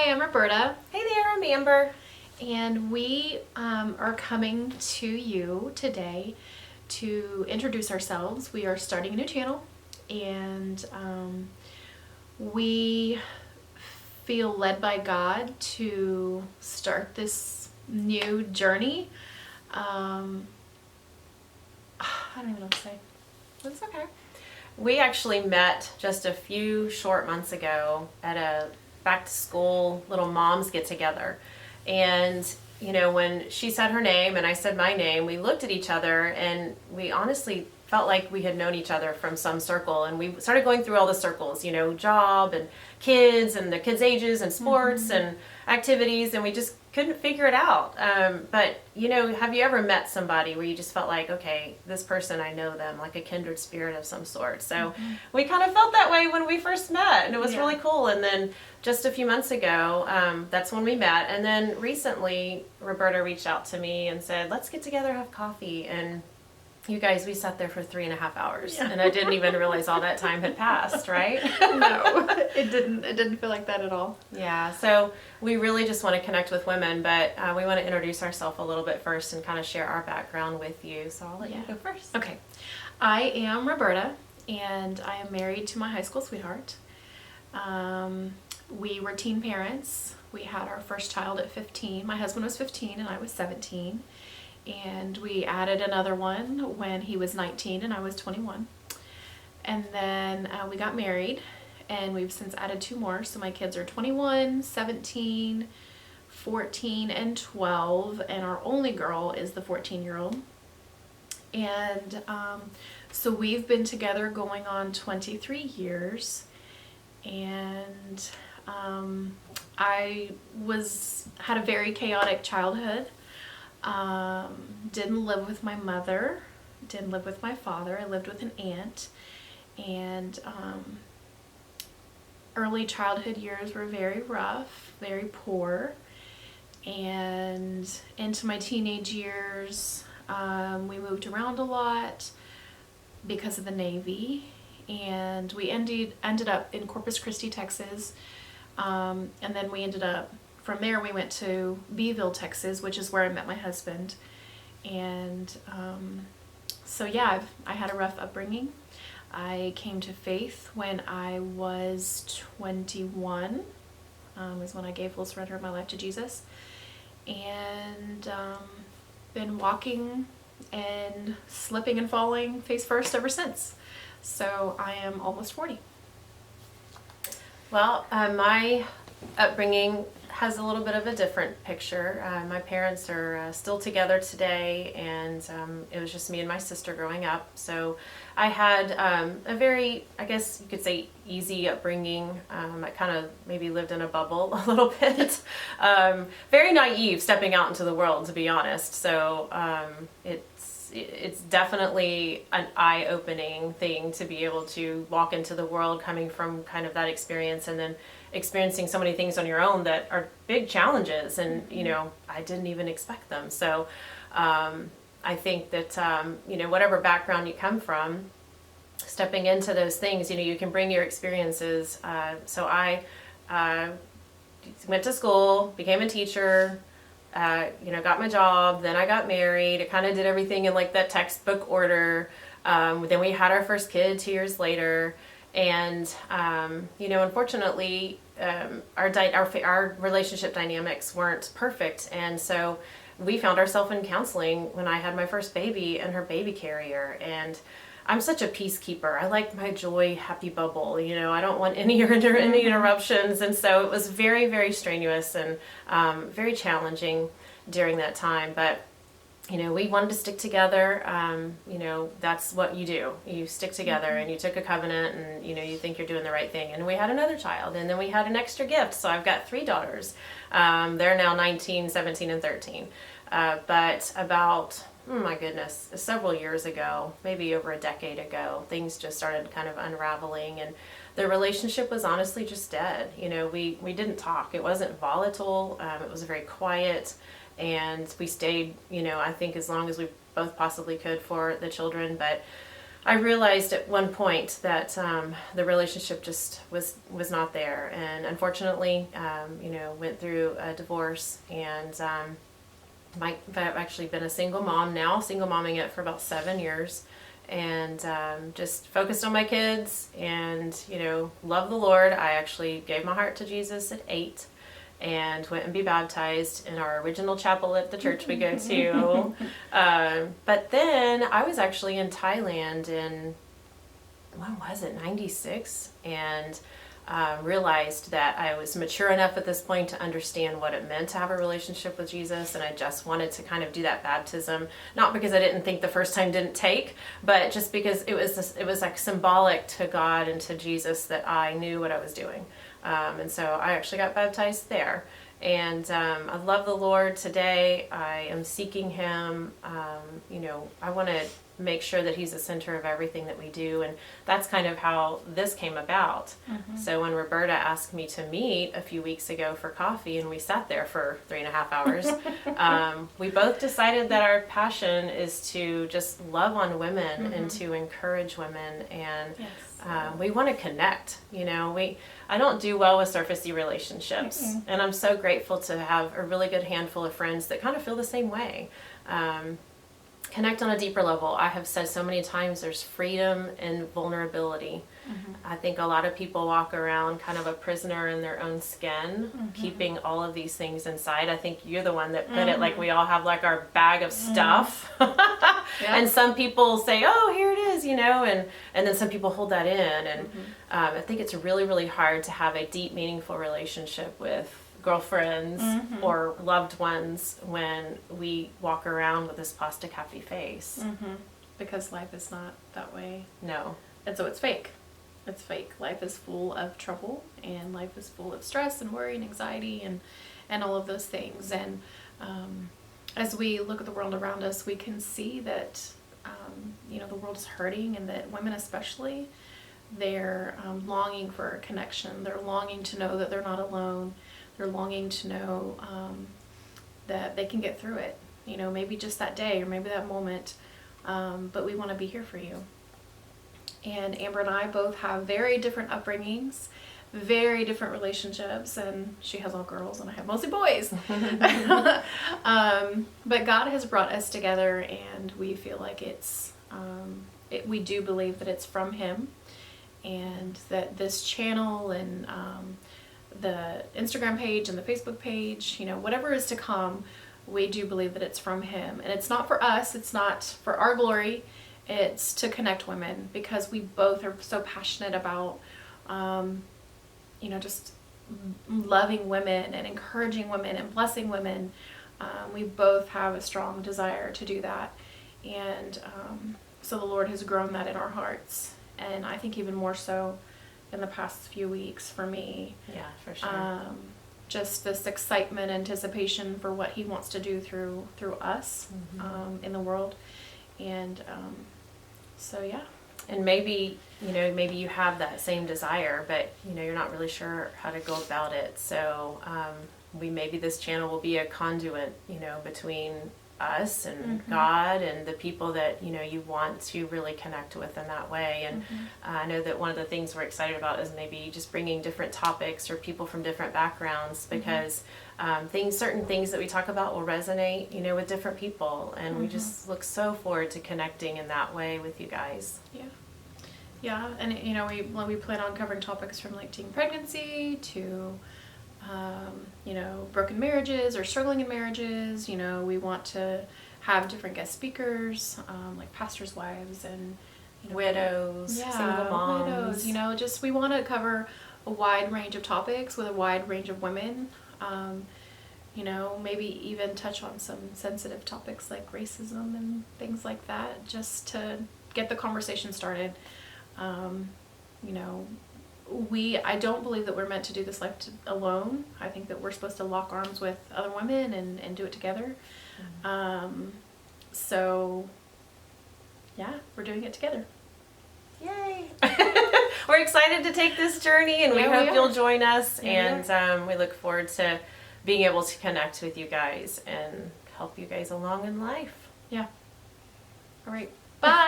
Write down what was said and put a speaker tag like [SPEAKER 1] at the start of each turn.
[SPEAKER 1] I'm Roberta,
[SPEAKER 2] Hey there, I'm Amber.
[SPEAKER 1] and we are coming to you today to introduce ourselves. We are starting a new channel, and we feel led by God to start this new journey. I don't even know what to say.
[SPEAKER 2] That's okay. We actually met just a few short months ago at a back to school little moms get together. And, when she said her name and I said my name, we looked at each other and we honestly felt like we had known each other from some circle. And we started going through all the circles, job and the kids' ages and sports and activities. And we just couldn't figure it out. But have you ever met somebody where you just felt like, okay, this person, I know them, like a kindred spirit of some sort? So we kind of felt that way when we first met, and it was really cool. And then just a few months ago, that's when we met. And then recently, Roberta reached out to me and said, let's get together, have coffee. And you guys, we sat there for 3.5 hours, and I didn't even realize all that time had passed, right?
[SPEAKER 1] No, it didn't. It didn't feel like that at all.
[SPEAKER 2] Yeah, so we really just want to connect with women, but we want to introduce ourselves a little bit first and kind of share our background with you. So I'll let you go first.
[SPEAKER 1] Okay. I am Roberta, and I am married to my high school sweetheart. We were teen parents. We had our first child at 15. My husband was 15 and I was 17. And we added another one when he was 19 and I was 21. And then we got married, and we've since added 2 more. So my kids are 21, 17, 14, and 12. And our only girl is the 14-year-old. And so we've been together going on 23 years. And I had a very chaotic childhood. Didn't live with my mother, didn't live with my father. I lived with an aunt, and early childhood years were very rough, very poor. And into my teenage years, we moved around a lot because of the Navy, and we ended up in Corpus Christi, Texas, and then from there we went to Beeville, Texas, which is where I met my husband. And I had a rough upbringing. I came to faith when I was 21, is when I gave full surrender of my life to Jesus. And been walking and slipping and falling face first ever since. So I am almost 40.
[SPEAKER 2] Well, my upbringing has a little bit of a different picture. My parents are still together today, and it was just me and my sister growing up. So I had a very, I guess you could say, easy upbringing. I kind of maybe lived in a bubble a little bit. Very naive stepping out into the world, to be honest. So it's definitely an eye-opening thing to be able to walk into the world coming from kind of that experience, and then experiencing so many things on your own that are big challenges, and I didn't even expect them. So I think that whatever background you come from, stepping into those things, you can bring your experiences. So I went to school, became a teacher, got my job, then I got married. I kind of did everything in like that textbook order. Then we had our first kid 2 years later. And, unfortunately, our relationship dynamics weren't perfect. And so we found ourselves in counseling when I had my first baby and her baby carrier. And I'm such a peacekeeper. I like my joy, happy bubble. I don't want any interruptions. And so it was very, very strenuous and very challenging during that time. But we wanted to stick together. That's what you do. You stick together, and you took a covenant, and, you think you're doing the right thing. And we had another child, and then we had an extra gift. So I've got 3 daughters. They're now 19, 17, and 13. But about, my goodness, several years ago, maybe over a decade ago, things just started kind of unraveling, and the relationship was honestly just dead. We didn't talk. It wasn't volatile. It was very quiet. And we stayed, I think as long as we both possibly could for the children. But I realized at one point that the relationship just was not there, and unfortunately, went through a divorce, and I've actually been a single mom now, single momming it for about 7 years, and just focused on my kids, and love the Lord. I actually gave my heart to Jesus at 8. And went and be baptized in our original chapel at the church we go to. But then I was actually in Thailand in, when was it, 96? And realized that I was mature enough at this point to understand what it meant to have a relationship with Jesus. And I just wanted to kind of do that baptism, not because I didn't think the first time didn't take, but just because it was like symbolic to God and to Jesus that I knew what I was doing. And so I actually got baptized there. And I love the Lord today. I am seeking Him. I want to make sure that He's the center of everything that we do. And that's kind of how this came about. Mm-hmm. So when Roberta asked me to meet a few weeks ago for coffee, and we sat there for 3.5 hours, we both decided that our passion is to just love on women, mm-hmm. and to encourage women. And yes. We want to connect. I don't do well with surfacey relationships. Mm-mm. And I'm so grateful to have a really good handful of friends that kind of feel the same way. Connect on a deeper level. I have said so many times there's freedom in vulnerability. Mm-hmm. I think a lot of people walk around kind of a prisoner in their own skin, mm-hmm. keeping all of these things inside. I think you're the one that put mm-hmm. it like we all have like our bag of stuff. Mm-hmm. Yeah. And some people say, oh, here it is, and then some people hold that in. And mm-hmm. I think it's really, really hard to have a deep, meaningful relationship with girlfriends, mm-hmm. or loved ones when we walk around with this plastic happy face.
[SPEAKER 1] Mm-hmm. Because life is not that way.
[SPEAKER 2] No.
[SPEAKER 1] And so it's fake. It's fake. Life is full of trouble, and life is full of stress and worry and anxiety and all of those things. And as we look at the world around us, we can see that the world is hurting, and that women especially, they're longing for a connection. They're longing to know that they're not alone. They're longing to know that they can get through it. Maybe just that day or maybe that moment. But we want to be here for you. And Amber and I both have very different upbringings, very different relationships, and she has all girls and I have mostly boys. But God has brought us together, and we feel like we do believe that it's from Him, and that this channel and the Instagram page and the Facebook page, whatever is to come, we do believe that it's from Him. And it's not for us, it's not for our glory, it's to connect women, because we both are so passionate about, just loving women and encouraging women and blessing women. We both have a strong desire to do that. And so the Lord has grown that in our hearts. And I think even more so in the past few weeks for me.
[SPEAKER 2] Yeah, for sure.
[SPEAKER 1] Just this excitement, anticipation for what He wants to do through us, mm-hmm. In the world. And so, yeah.
[SPEAKER 2] And maybe you have that same desire, but, you're not really sure how to go about it. So maybe this channel will be a conduit, between us and mm-hmm. God and the people that you want to really connect with in that way. And mm-hmm. I know that one of the things we're excited about is maybe just bringing different topics or people from different backgrounds, because certain things that we talk about will resonate with different people, and mm-hmm. we just look so forward to connecting in that way with you guys.
[SPEAKER 1] Yeah. And we plan on covering topics from like teen pregnancy to broken marriages or struggling in marriages. We want to have different guest speakers, like pastors' wives and
[SPEAKER 2] widows, single moms.
[SPEAKER 1] Widows, just we want to cover a wide range of topics with a wide range of women. Maybe even touch on some sensitive topics like racism and things like that, just to get the conversation started. I don't believe that we're meant to do this life alone. I think that we're supposed to lock arms with other women and do it together. Mm-hmm. So, yeah, we're doing it together.
[SPEAKER 2] Yay! We're excited to take this journey, and we hope you'll join us. And we look forward to being able to connect with you guys and help you guys along in life.
[SPEAKER 1] Yeah. All right. Bye!